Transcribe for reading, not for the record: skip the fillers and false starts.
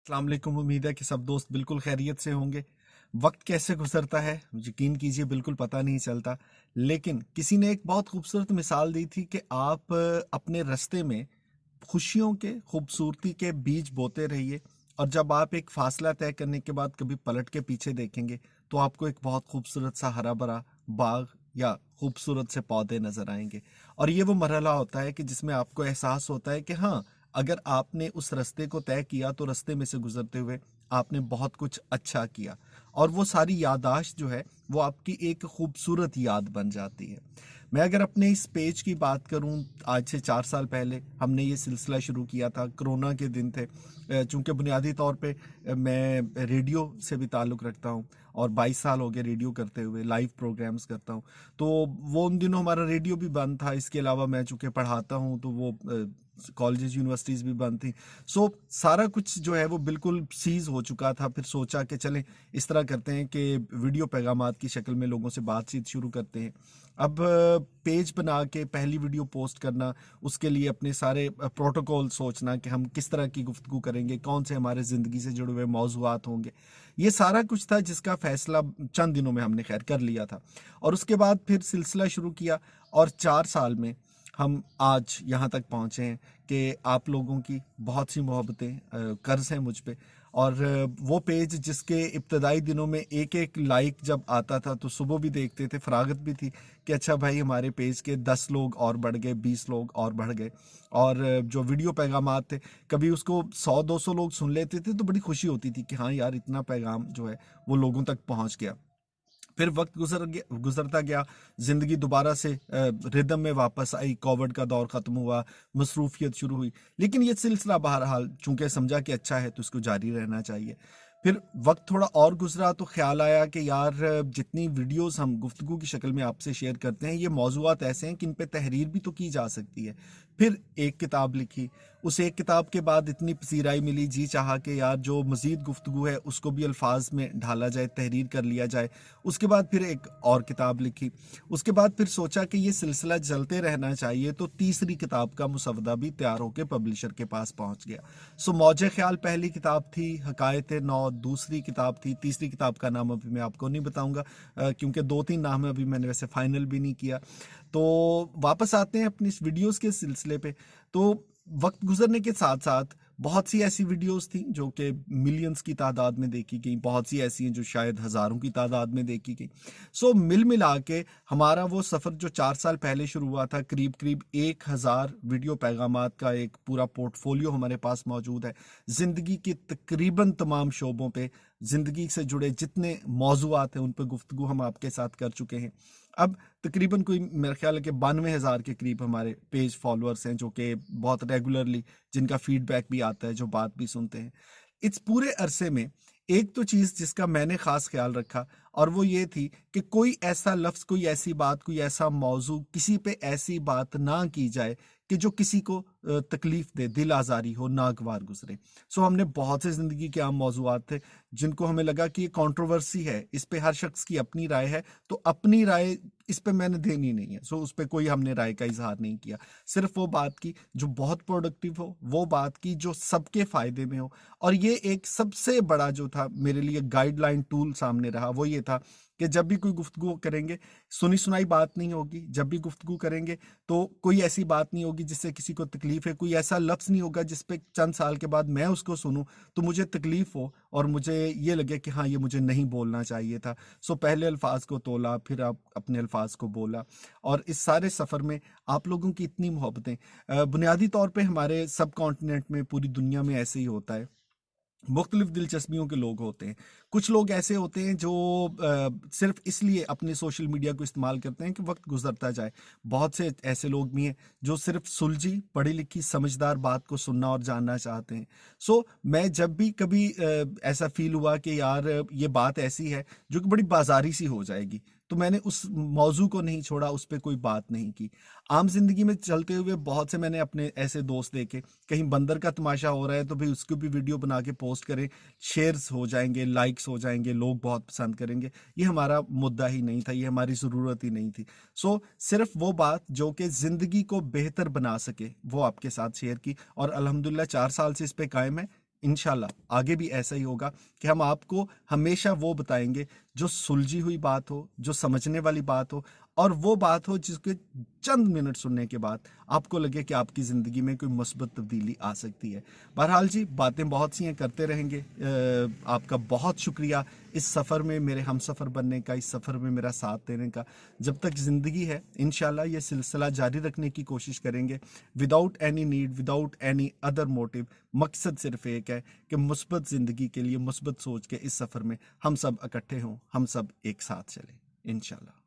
अस्सलाम वालेकुम। उम्मीद है कि सब दोस्त बिल्कुल खैरियत से होंगे। वक्त कैसे गुजरता है यकीन कीजिए बिल्कुल पता नहीं चलता। लेकिन किसी ने एक बहुत खूबसूरत मिसाल दी थी कि आप अपने रास्ते में खुशियों के खूबसूरती के बीज बोते रहिए, और जब आप एक फासला तय करने के बाद कभी पलट के पीछे देखेंगे तो आपको एक बहुत खूबसूरत सा हरा भरा बाग या खूबसूरत से पौधे नजर आएंगे। और ये वो मरहला होता है कि जिसमें आपको एहसास होता है कि हाँ, अगर आपने उस रास्ते को तय किया तो रास्ते में से गुजरते हुए आपने बहुत कुछ अच्छा किया, और वो सारी याददाश्त जो है वो आपकी एक खूबसूरत याद बन जाती है। मैं अगर अपने इस पेज की बात करूं, आज से 4 साल पहले हमने ये सिलसिला शुरू किया था। कोरोना के दिन थे। चूंकि बुनियादी तौर पे मैं रेडियो से भी ताल्लुक़ रखता हूं, और 22 साल हो गए रेडियो करते हुए, लाइव प्रोग्राम्स करता हूं। तो वो उन दिनों हमारा रेडियो भी बंद था। इसके अलावा मैं चूंकि पढ़ाता हूं तो वो कॉलेजेस यूनिवर्सिटीज़ भी बंद थी। सो सारा कुछ जो है वो बिल्कुल सीज हो चुका था। फिर सोचा कि चलें इस तरह करते हैं कि वीडियो पैगामात की शक्ल में लोगों से बातचीत शुरू करते हैं। अब पेज बना के पहली वीडियो पोस्ट करना, उसके लिए अपने सारे प्रोटोकॉल सोचना कि हम किस तरह की गुफ्तगू करेंगे, कौन से हमारे ज़िंदगी से जुड़े हुए मौज़ूआत होंगे, ये सारा कुछ था जिसका फैसला चंद दिनों में हमने खैर कर लिया था। और उसके बाद फिर सिलसिला शुरू किया, और 4 साल में हम आज यहाँ तक पहुँचे हैं कि आप लोगों की बहुत सी मोहब्बतें, कर्ज हैं मुझ पे। और वो पेज जिसके इब्तदाई दिनों में एक एक लाइक जब आता था तो सुबह भी देखते थे, फरागत भी थी कि अच्छा भाई हमारे पेज के 10 लोग और बढ़ गए, 20 लोग और बढ़ गए। और जो वीडियो पैगामात थे, कभी उसको 100-200 लोग सुन लेते थे तो बड़ी खुशी होती थी कि हाँ यार, इतना पैगाम जो है वो लोगों तक पहुँच गया। फिर वक्त गुजरता गया, ज़िंदगी दोबारा से रिदम में वापस आई, कोविड का दौर ख़त्म हुआ, मसरूफियत शुरू हुई। लेकिन ये सिलसिला बहरहाल चूंकि समझा कि अच्छा है तो इसको जारी रहना चाहिए। फिर वक्त थोड़ा और गुजरा तो ख्याल आया कि यार, जितनी वीडियोस हम गुफ्तगू की शक्ल में आपसे शेयर करते हैं, ये मौजूआत ऐसे हैं कि इन पे तहरीर भी तो की जा सकती है। फिर एक किताब लिखी। उस एक किताब के बाद इतनी पसीराई मिली, जी चाहा कि यार जो मज़ीद गुफ्तगू है उसको भी अल्फाज में ढाला जाए, तहरीर कर लिया जाए। उसके बाद फिर एक और किताब लिखी। उसके बाद फिर सोचा कि ये सिलसिला चलते रहना चाहिए, तो तीसरी किताब का मुसवदा भी तैयार होकर पब्लिशर के पास पहुंच गया। सो मौजे ख्याल पहली किताब थी, हकायत नौ दूसरी किताब थी, तीसरी किताब का नाम अभी मैं आपको नहीं बताऊंगा, क्योंकि 2-3 नाम है अभी मैंने वैसे फाइनल भी नहीं किया। तो वापस आते हैं अपनी इस वीडियोस के सिलसिले पे। तो वक्त गुजरने के साथ साथ बहुत सी ऐसी वीडियोस थी जो कि मिलियंस की तादाद में देखी गई, बहुत सी ऐसी हैं जो शायद हज़ारों की तादाद में देखी गई। सो मिल मिला के हमारा वो सफ़र जो 4 साल पहले शुरू हुआ था, करीब करीब 1000 वीडियो पैगामात का एक पूरा पोर्टफोलियो हमारे पास मौजूद है। ज़िंदगी के तकरीबन तमाम शोबों पे, ज़िंदगी से जुड़े जितने मौजूआत हैं उन पर गुफ्तगू हम आपके साथ कर चुके हैं। अब तकरीबन कोई मेरा ख्याल है कि 92,000 के करीब हमारे पेज फॉलोअर्स हैं, जो कि बहुत रेगुलरली, जिनका फीडबैक भी आता है, जो बात भी सुनते हैं। इस पूरे अरसे में एक तो चीज़ जिसका मैंने ख़ास ख्याल रखा, और वो ये थी कि कोई ऐसा लफ्ज़, कोई ऐसी बात, कोई ऐसा मौजू, किसी पे ऐसी बात ना की जाए कि जो किसी को तकलीफ दे, दिल आज़ारी हो, नागवार गुजरे। सो हमने बहुत से ज़िंदगी के आम मौजूआत थे जिनको हमें लगा कि ये कंट्रोवर्सी है, इस पे हर शख्स की अपनी राय है, तो अपनी राय इस पे मैंने देनी नहीं है। सो उस पे कोई हमने राय का इजहार नहीं किया। सिर्फ वो बात की जो बहुत प्रोडक्टिव हो, वो बात की जो सबके फायदे में हो। और ये एक सबसे बड़ा जो था मेरे लिए गाइडलाइन टूल सामने रहा, वो ये था कि जब भी कोई गुफ्तगू करेंगे, सुनी सुनाई बात नहीं होगी। जब भी गुफ्तगू करेंगे तो कोई ऐसी बात नहीं होगी जिससे किसी को तकलीफ है, कोई ऐसा लफ्ज़ नहीं होगा जिस पे चंद साल के बाद मैं उसको सुनूं तो मुझे तकलीफ हो और मुझे ये लगे कि हाँ, ये मुझे नहीं बोलना चाहिए था। सो पहले अल्फाज को तोला, फिर आप अपने अल्फाज को बोला। और इस सारे सफ़र में आप लोगों की इतनी मोहब्बतें, बुनियादी तौर पे हमारे सब कॉन्टिनेंट में, पूरी दुनिया में ऐसे ही होता है। मुख्तलिफ दिलचस्पियों के लोग होते हैं। कुछ लोग ऐसे होते हैं जो सिर्फ इसलिए अपने सोशल मीडिया को इस्तेमाल करते हैं कि वक्त गुजरता जाए। बहुत से ऐसे लोग भी हैं जो सिर्फ सुलझी, पढ़ी लिखी, समझदार बात को सुनना और जानना चाहते हैं। सो मैं जब भी कभी ऐसा फील हुआ कि यार, ये बात ऐसी है जो कि बड़ी बाजारी सी हो जाएगी, तो मैंने उस मौजू को नहीं छोड़ा, उस पर कोई बात नहीं की। आम जिंदगी में चलते हुए बहुत से मैंने अपने ऐसे दोस्त देखे, कहीं बंदर का तमाशा हो रहा है तो भाई उसको भी वीडियो बना के पोस्ट करें, शेयर्स हो जाएंगे, लाइक्स हो जाएंगे, लोग बहुत पसंद करेंगे। ये हमारा मुद्दा ही नहीं था, ये हमारी ज़रूरत ही नहीं थी। सो सिर्फ वो बात जो कि ज़िंदगी को बेहतर बना सके वो आपके साथ शेयर की, और अल्हम्दुलिल्लाह 4 साल से इस पे कायम है। इंशाल्लाह आगे भी ऐसा ही होगा कि हम आपको हमेशा वो बताएंगे जो सुलझी हुई बात हो, जो समझने वाली बात हो, और वो बात हो जिसके चंद मिनट सुनने के बाद आपको लगे कि आपकी ज़िंदगी में कोई मुस्बत तब्दीली आ सकती है। बहरहाल जी, बातें बहुत सी हैं, करते रहेंगे। आपका बहुत शुक्रिया इस सफ़र में मेरे हम सफ़र बनने का, इस सफ़र में मेरा साथ देने का। जब तक ज़िंदगी है इंशाल्लाह ये सिलसिला जारी रखने की कोशिश करेंगे, without any need, without any other motive. मकसद सिर्फ एक है कि मुस्बत ज़िंदगी के लिए, मुस्बत सोच के इस सफ़र में हम सब इकट्ठे हों, हम सब एक साथ चलें इंशाल्लाह।